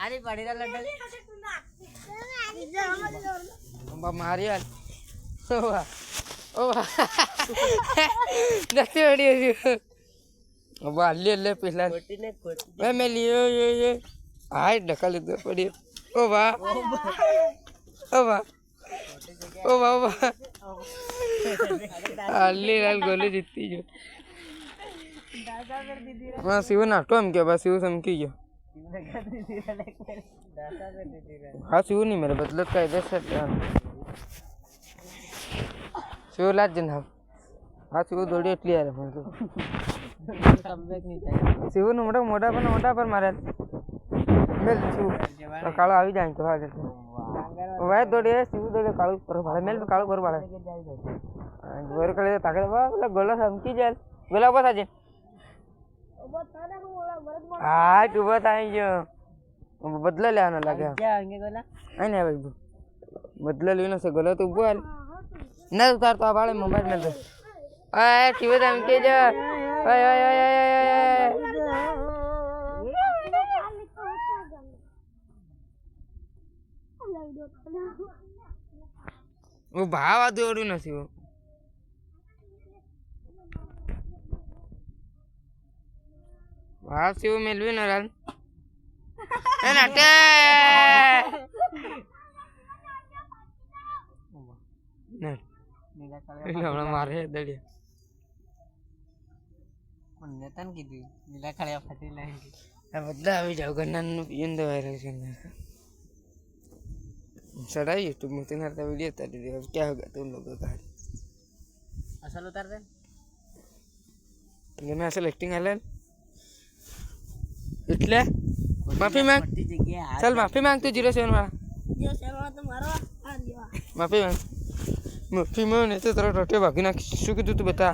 आरे पड़ेगा लड्डू मारी यार ओ देखते बड़ी अब अल्ली अल्ले पिछला मैं लियो ये हाय ढका लेते पड़ी ओ वाह ओ वाह ओ वाह अल्ली लाल गोली जीती जो हाँ शिव नाटो हम क्या बस शिव समकी जो हाँ शिव नहीं मेरे बदलत का इधर से शिव लाज जन हम हाँ शिव दौड़ी एटली यार फोन तो शिव ने मोटा पर मारे मेल शिव कालो आ जाए तो हां वह दौड़ी है शिव दौड़ी कालो पर भाड़े मेल कालो पर भाड़े गोर कले ताके बोला गोला समकी जाल गोला बस आजे हाँ तू बताएं जो बदला ले आना लगे क्या होंगे गोला नहीं भाई बदला लेना से गोला तो बोल ना उतार तो बाले मोबाइल में दे ओए शिव दम के जो ओए ओए ओए वो भाव आ दौड़ी ना शिव भाव शिव मेलवी ना रान ए नाटे नहीं नीला मारे दड़िया नेतन की दी नीला खड़े फटी लाएंगे अब बदला अभी जाओ गन्ना पियन दे वायरल करना सड़ा यूट्यूब में तेरा तो वीडियो उतार दे अब क्या होगा तुम लोगों का असल उतार दे ये मैं असल एक्टिंग आलन इतले माफी मांग चल माफी मांग तू 07 वाला 07 वाला तो मारो आ दिया माफी मांग नहीं तो तेरा टोटे बाकी ना किसी को तू बता